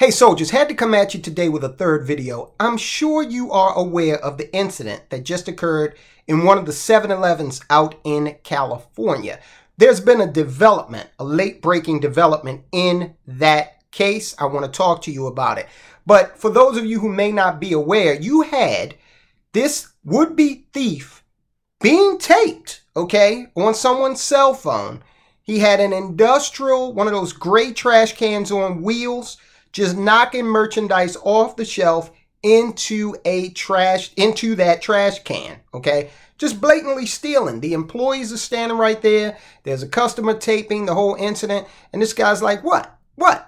Hey soldiers, had to come at you today with a third video. I'm sure you are aware of the incident that just occurred in one of the 7-Elevens out in California. There's been a development, a late-breaking development in that case. I want to talk to you about it. But for those of you who may not be aware, you had this would-be thief being taped, okay, on someone's cell phone. He had an industrial, one of those gray trash cans on wheels, just knocking merchandise off the shelf into that trash can, okay? Just blatantly stealing. The employees are standing right there. There's a customer taping the whole incident. And this guy's like, what?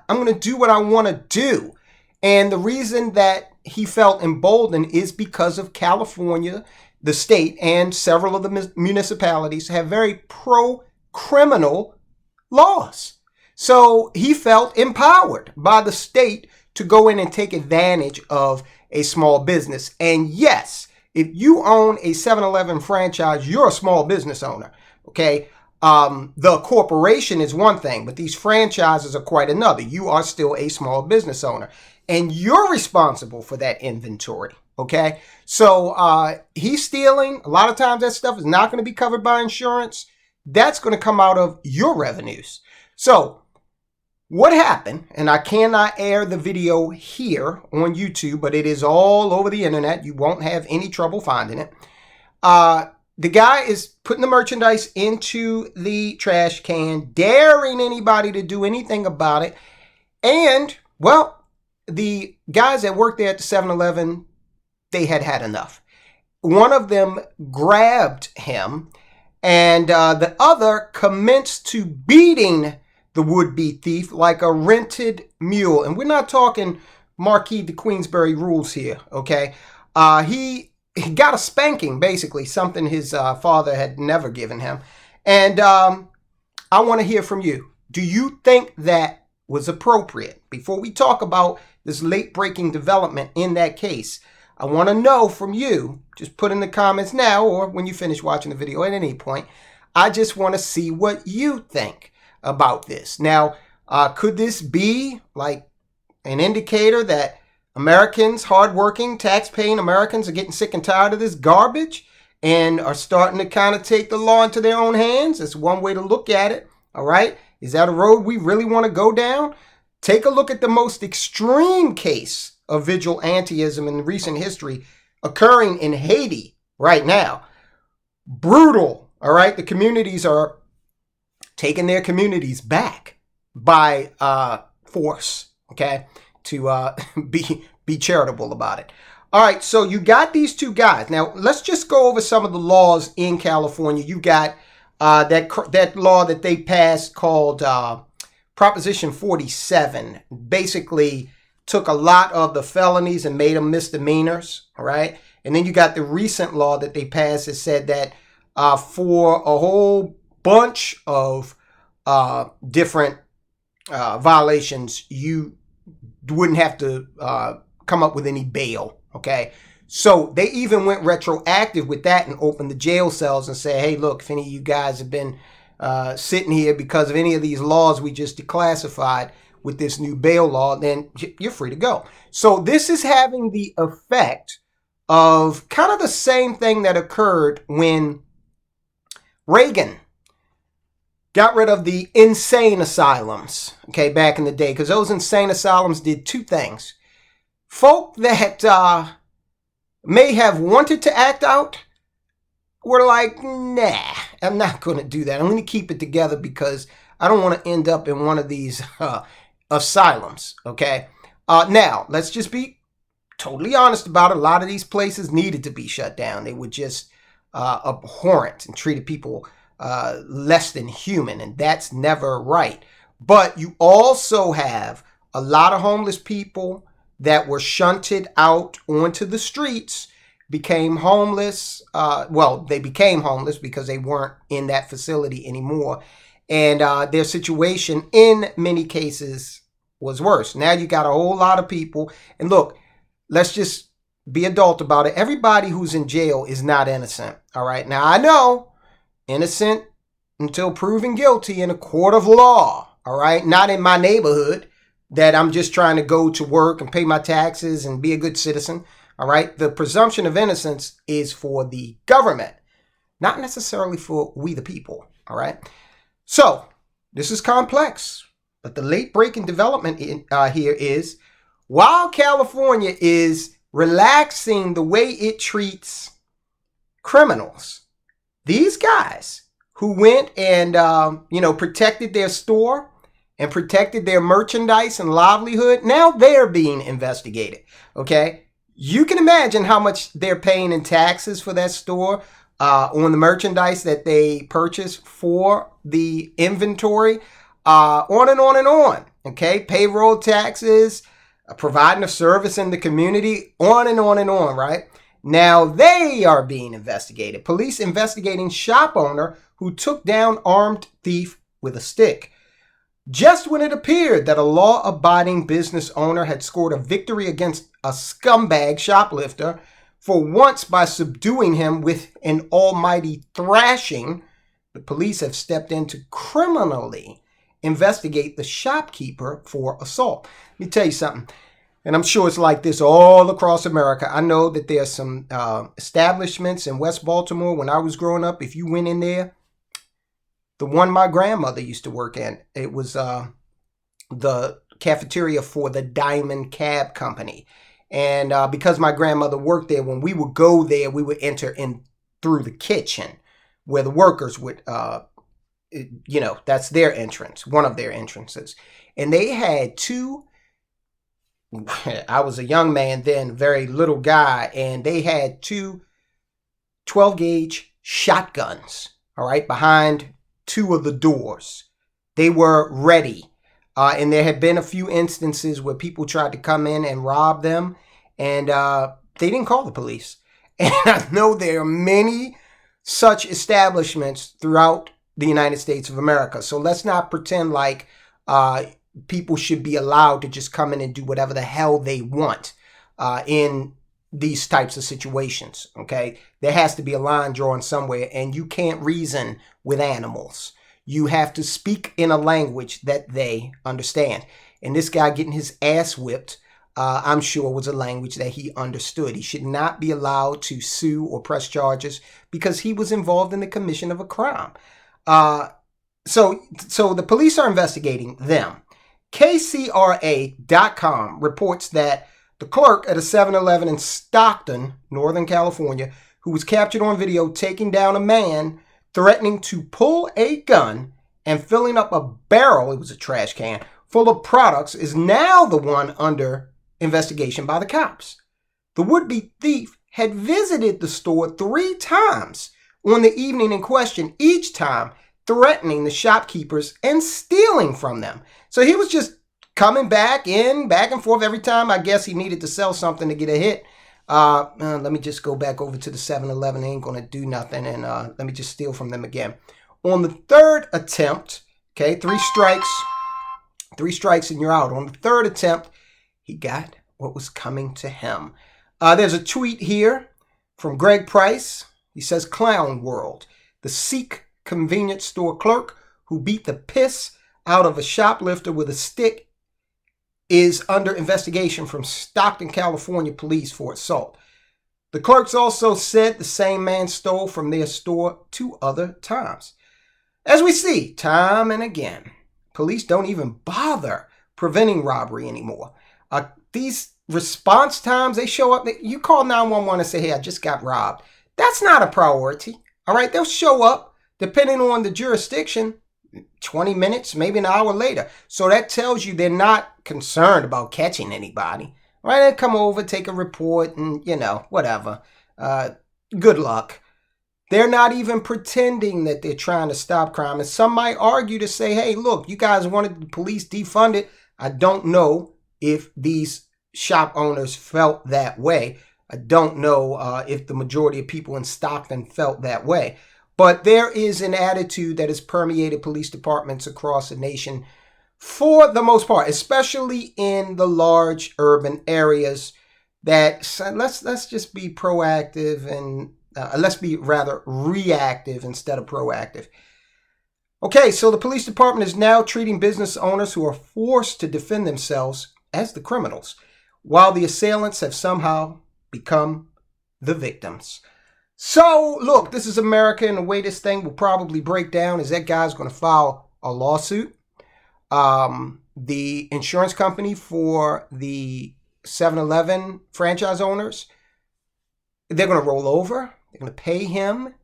I'm going to do what I want to do. And the reason that he felt emboldened is because of California, the state, and several of the municipalities have very pro-criminal laws. So he felt empowered by the state to go in and take advantage of a small business. And yes, if you own a 7-Eleven franchise, you're a small business owner, okay? The corporation is one thing, but these franchises are quite another. You are still a small business owner, and you're responsible for that inventory, okay? So he's stealing. A lot of times that stuff is not going to be covered by insurance. That's going to come out of your revenues. So what happened, and I cannot air the video here on YouTube, but it is all over the internet. You won't have any trouble finding it. The guy is putting the merchandise into the trash can, daring anybody to do anything about it. And, well, the guys that worked there at the 7-Eleven, they had had enough. One of them grabbed him, and the other commenced to beating the would-be thief like a rented mule. And we're not talking Marquis de Queensberry rules here, okay? He got a spanking, basically, something his father had never given him. And I want to hear from you. Do you think that was appropriate? Before we talk about this late-breaking development in that case, I want to know from you. Just put in the comments now or when you finish watching the video at any point. I just want to see what you think about this. Now, could this be like an indicator that Americans, hardworking, tax-paying Americans are getting sick and tired of this garbage and are starting to kind of take the law into their own hands? That's one way to look at it, all right? Is that a road we really want to go down? Take a look at the most extreme case of vigilantism in recent history occurring in Haiti right now. Brutal, all right? The communities are taking their communities back by force, okay, to be charitable about it. All right, so you got these two guys. Now, let's just go over some of the laws in California. You got that law that they passed called Proposition 47. Basically took a lot of the felonies and made them misdemeanors, all right? And then you got the recent law that they passed that said that for a whole bunch of different violations, you wouldn't have to come up with any bail, okay? So they even went retroactive with that and opened the jail cells and said, hey, look, if any of you guys have been sitting here because of any of these laws we just declassified with this new bail law, then you're free to go. So this is having the effect of kind of the same thing that occurred when Reagan got rid of the insane asylums, okay, back in the day, because those insane asylums did two things. Folk that may have wanted to act out were like, nah, I'm not going to do that. I'm going to keep it together because I don't want to end up in one of these asylums, okay? Now, let's just be totally honest about it. A lot of these places needed to be shut down. They were just abhorrent and treated people less than human, and that's never right. But you also have a lot of homeless people that were shunted out onto the streets, became homeless. Well, they became homeless because they weren't in that facility anymore, and their situation in many cases was worse. Now you got a whole lot of people, and look, let's just be adult about it. Everybody who's in jail is not innocent, all right? Now, I know innocent until proven guilty in a court of law, all right? Not in my neighborhood, that I'm just trying to go to work and pay my taxes and be a good citizen. All right. The presumption of innocence is for the government, not necessarily for we the people. All right. So this is complex, but the late breaking development here is while California is relaxing the way it treats criminals, these guys who went and, protected their store and protected their merchandise and livelihood, now they're being investigated. Okay. You can imagine how much they're paying in taxes for that store, on the merchandise that they purchase for the inventory, on and on and on. Okay. Payroll taxes, providing a service in the community, on and on and on, right? Now they are being investigated. Police investigating shop owner who took down armed thief with a stick. Just when it appeared that a law-abiding business owner had scored a victory against a scumbag shoplifter for once by subduing him with an almighty thrashing, the police have stepped in to criminally investigate the shopkeeper for assault. Let me tell you something, and I'm sure it's like this all across America. I know that there's some establishments in West Baltimore when I was growing up. If you went in there, the one my grandmother used to work in, it was the cafeteria for the Diamond Cab Company. And because my grandmother worked there, when we would go there, we would enter in through the kitchen where the workers would, that's their entrance, one of their entrances. And they had two, I was a young man then, very little guy, and they had two 12-gauge shotguns, all right, behind two of the doors. They were ready. And there had been a few instances where people tried to come in and rob them, and they didn't call the police. And I know there are many such establishments throughout the United States of America. So let's not pretend like people should be allowed to just come in and do whatever the hell they want in these types of situations. Okay, there has to be a line drawn somewhere, and you can't reason with animals. You have to speak in a language that they understand. And this guy getting his ass whipped, I'm sure was a language that he understood. He should not be allowed to sue or press charges because he was involved in the commission of a crime. So the police are investigating them. KCRA.com reports that the clerk at a 7-Eleven in Stockton, Northern California, who was captured on video taking down a man threatening to pull a gun and filling up a barrel, it was a trash can, full of products, is now the one under investigation by the cops. The would-be thief had visited the store 3 times on the evening in question, each time threatening the shopkeepers and stealing from them. So he was just coming back and forth every time. I guess he needed to sell something to get a hit. Let me just go back over to the 7-Eleven. They ain't going to do nothing. And let me just steal from them again. On the third attempt, okay, 3 strikes and you're out. On the third attempt, he got what was coming to him. There's a tweet here from Greg Price. He says, Clown World. The Sikh convenience store clerk who beat the piss out of a shoplifter with a stick is under investigation from Stockton, California police for assault. The clerks also said the same man stole from their store 2 other times. As we see time and again, police don't even bother preventing robbery anymore. These response times, they show up, you call 911 and say, hey, I just got robbed. That's not a priority. All right, they'll show up depending on the jurisdiction 20 minutes, maybe an hour later. So that tells you they're not concerned about catching anybody. Right? They come over, take a report, and, whatever. Good luck. They're not even pretending that they're trying to stop crime. And some might argue to say, hey, look, you guys wanted the police defunded. I don't know if these shop owners felt that way. I don't know if the majority of people in Stockton felt that way. But there is an attitude that has permeated police departments across the nation for the most part, especially in the large urban areas, that let's just be proactive and let's be rather reactive instead of proactive. Okay, so the police department is now treating business owners who are forced to defend themselves as the criminals, while the assailants have somehow become the victims. So, look, this is America, and the way this thing will probably break down is that guy's going to file a lawsuit. The insurance company for the 7-Eleven franchise owners, they're going to roll over. They're going to pay him.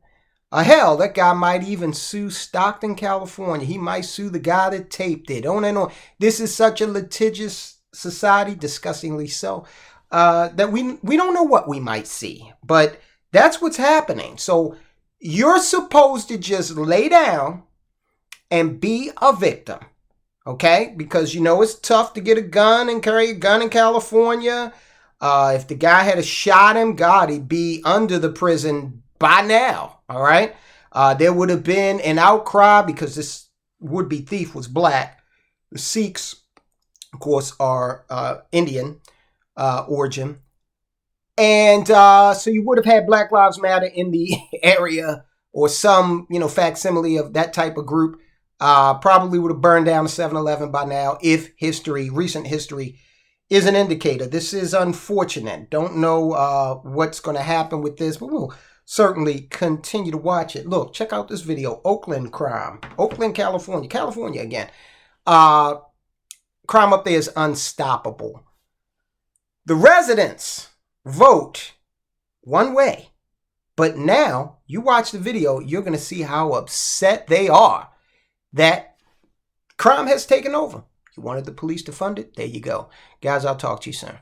Hell, that guy might even sue Stockton, California. He might sue the guy that taped it. On and on. This is such a litigious society, disgustingly so, that we don't know what we might see. But that's what's happening. So you're supposed to just lay down and be a victim, okay? Because you know it's tough to get a gun and carry a gun in California. If the guy had shot him, God, he'd be under the prison by now, all right? There would have been an outcry because this would-be thief was black. The Sikhs, of course, are Indian origin. And so you would have had Black Lives Matter in the area, or some, facsimile of that type of group. Probably would have burned down the 7-Eleven by now if recent history is an indicator. This is unfortunate. Don't know what's going to happen with this, but we'll certainly continue to watch it. Look, check out this video. Oakland crime. Oakland, California. California again. Crime up there is unstoppable. The residents vote one way, but now you watch the video, you're going to see how upset they are that crime has taken over. You wanted the police to fund it? There you go. Guys, I'll talk to you soon.